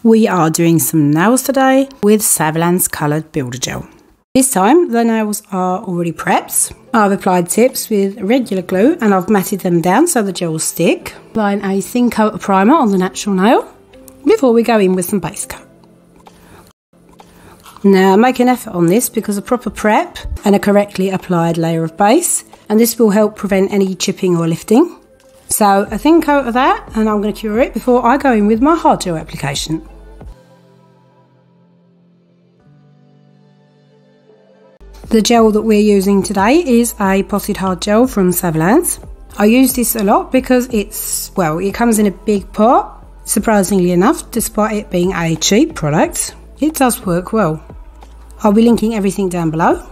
We are doing some nails today with Savilands coloured builder gel. This time the nails are already prepped. I've applied tips with regular glue and I've matted them down so the gel will stick. Applying a thin coat of primer on the natural nail before we go in with some base coat. Now make an effort on this because a proper prep and a correctly applied layer of base, and this will help prevent any chipping or lifting. So a thin coat of that, and I'm going to cure it before I go in with my hard gel application. The gel that we're using today is a potted hard gel from Savilands. I use this a lot because it comes in a big pot. Surprisingly enough, despite it being a cheap product, it does work well. I'll be linking everything down below.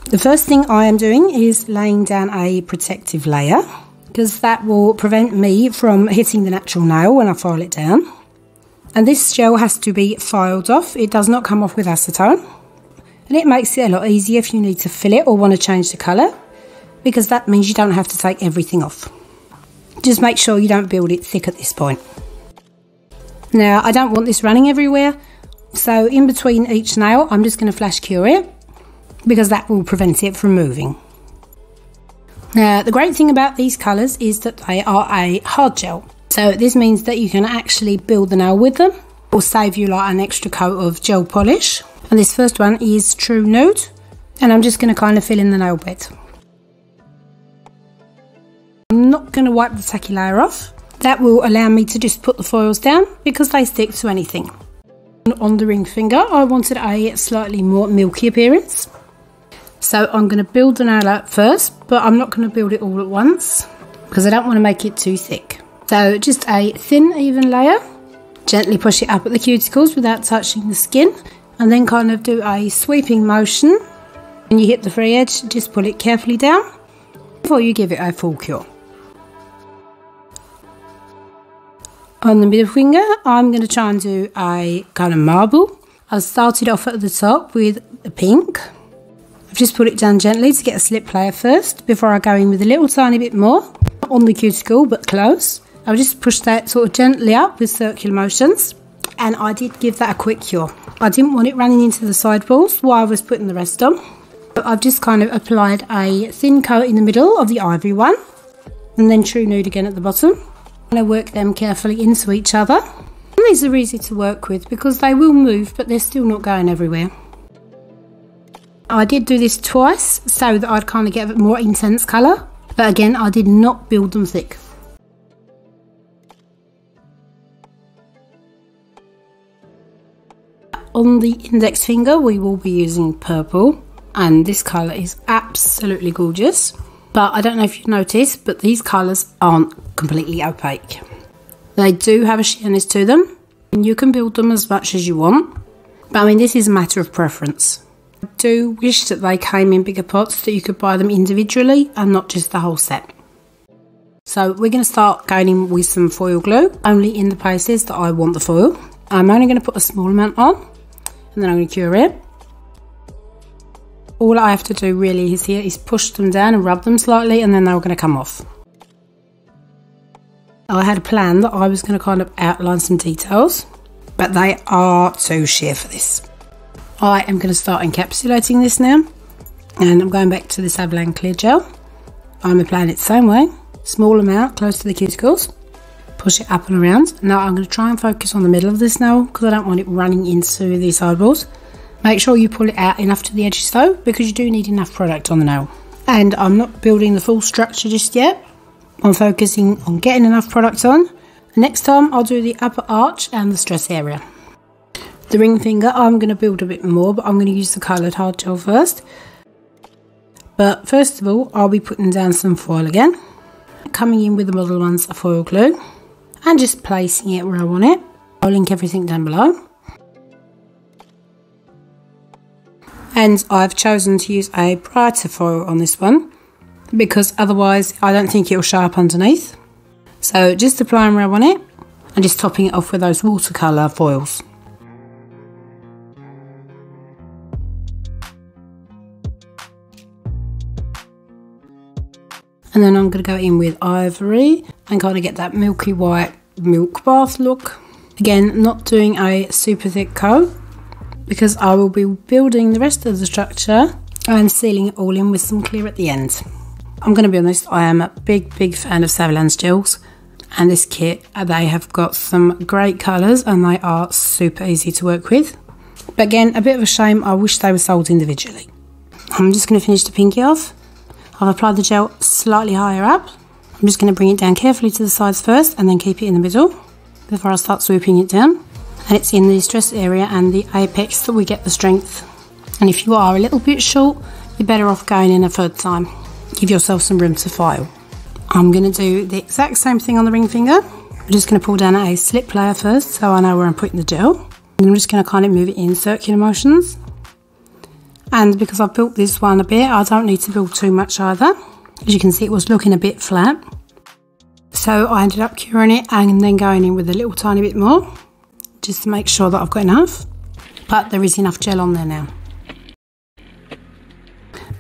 The first thing I am doing is laying down a protective layer because that will prevent me from hitting the natural nail when I file it down. And this gel has to be filed off. It does not come off with acetone. And it makes it a lot easier if you need to fill it or want to change the colour, because that means you don't have to take everything off. Just make sure you don't build it thick at this point. Now I don't want this running everywhere, so in between each nail I'm just going to flash cure it because that will prevent it from moving. Now the great thing about these colours is that they are a hard gel, so this means that you can actually build the nail with them or save you like an extra coat of gel polish. And this first one is True Nude, and I'm just going to kind of fill in the nail bed. I'm not going to wipe the tacky layer off. That will allow me to just put the foils down because they stick to anything. On the ring finger I wanted a slightly more milky appearance, so I'm going to build the nail up first, but I'm not going to build it all at once because I don't want to make it too thick. So just a thin even layer, gently push it up at the cuticles without touching the skin, and then kind of do a sweeping motion. When you hit the free edge, just pull it carefully down before you give it a full cure. On the middle finger I'm going to try and do a kind of marble. I started off at the top with the pink. I've just put it down gently to get a slip layer first before I go in with a little tiny bit more on the cuticle but close. I'll just push that sort of gently up with circular motions, and I did give that a quick cure. I didn't want it running into the side walls while I was putting the rest on. But I've just kind of applied a thin coat in the middle of the ivory one, and then True Nude again at the bottom. And I work them carefully into each other. And these are easy to work with because they will move, but they're still not going everywhere. I did do this twice so that I'd kind of get a more intense colour, but again I did not build them thick. On the index finger we will be using purple, and this colour is absolutely gorgeous. But I don't know if you've noticed, but these colours aren't completely opaque. They do have a sheerness to them, and you can build them as much as you want. But I mean, this is a matter of preference. I do wish that they came in bigger pots that you could buy them individually and not just the whole set. So we're going to start going in with some foil glue, only in the places that I want the foil. I'm only going to put a small amount on, and then I'm going to cure it. All I have to do really is push them down and rub them slightly, and then they're going to come off. I had a plan that I was going to kind of outline some details, but they are too sheer for this. I am going to start encapsulating this now, and I'm going back to the Saviland clear gel. I'm applying it the same way, small amount close to the cuticles, push it up and around. Now I'm going to try and focus on the middle of this nail because I don't want it running into the sidewalls. Make sure you pull it out enough to the edges though, because you do need enough product on the nail. And I'm not building the full structure just yet. I'm focusing on getting enough product on. Next time I'll do the upper arch and the stress area. The ring finger I'm going to build a bit more, but I'm going to use the coloured hard gel first. But first of all I'll be putting down some foil again. Coming in with the Model Ones foil glue and just placing it where I want it. I'll link everything down below. And I've chosen to use a brighter foil on this one because otherwise I don't think it'll show up underneath. So just applying where I want it and just topping it off with those watercolour foils. And then I'm going to go in with ivory and kind of get that milky white milk bath look. Again, not doing a super thick coat because I will be building the rest of the structure and sealing it all in with some clear at the end. I'm going to be honest, I am a big fan of Savilands gels, and this kit, they have got some great colours and they are super easy to work with. But again, a bit of a shame, I wish they were sold individually. I'm just going to finish the pinky off. I've applied the gel slightly higher up. I'm just going to bring it down carefully to the sides first and then keep it in the middle before I start swooping it down. And it's in the stress area and the apex that we get the strength. And if you are a little bit short, you're better off going in a third time. Give yourself some room to file. I'm going to do the exact same thing on the ring finger. I'm just going to pull down a slip layer first so I know where I'm putting the gel. And I'm just going to kind of move it in circular motions. And because I've built this one a bit, I don't need to build too much either. As you can see, it was looking a bit flat. So I ended up curing it and then going in with a little tiny bit more, just to make sure that I've got enough. But there is enough gel on there now.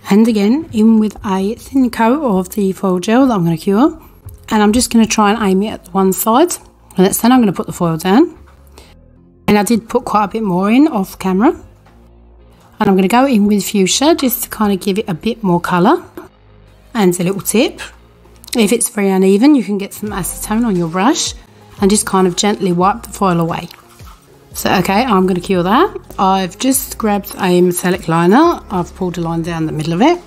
And again, in with a thin coat of the foil gel that I'm going to cure. And I'm just going to try and aim it at one side. And then I'm going to put the foil down. And I did put quite a bit more in off camera. And I'm going to go in with fuchsia just to kind of give it a bit more colour. And a little tip, if it's very uneven, you can get some acetone on your brush and just kind of gently wipe the foil away. So okay, I'm going to cure that. I've just grabbed a metallic liner. I've pulled a line down the middle of it.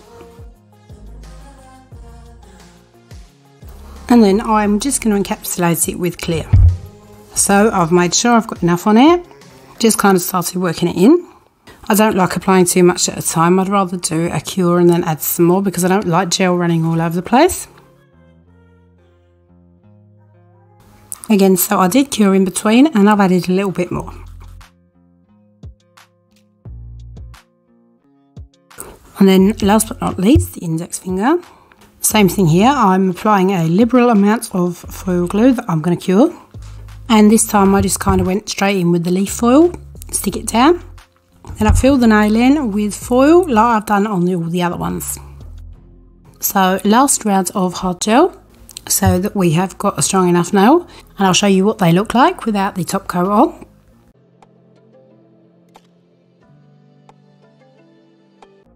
And then I'm just going to encapsulate it with clear. So I've made sure I've got enough on it. Just kind of started working it in. I don't like applying too much at a time. I'd rather do a cure and then add some more because I don't like gel running all over the place. Again, so I did cure in between and I've added a little bit more. And then last but not least, the index finger. Same thing here, I'm applying a liberal amount of foil glue that I'm going to cure. And this time I just kind of went straight in with the leaf foil, stick it down. Then I fill the nail in with foil like I've done on all the other ones. So last round of hard gel, so that we have got a strong enough nail, and I'll show you what they look like without the top coat on.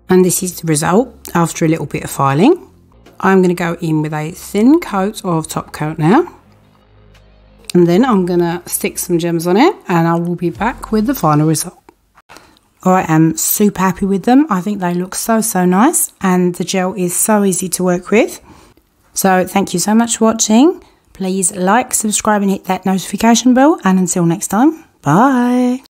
And this is the result after a little bit of filing. I'm going to go in with a thin coat of top coat now, and then I'm going to stick some gems on it and I will be back with the final result. I am super happy with them. I think they look so nice and the gel is so easy to work with. So thank you so much for watching. Please like, subscribe and hit that notification bell, and until next time, bye.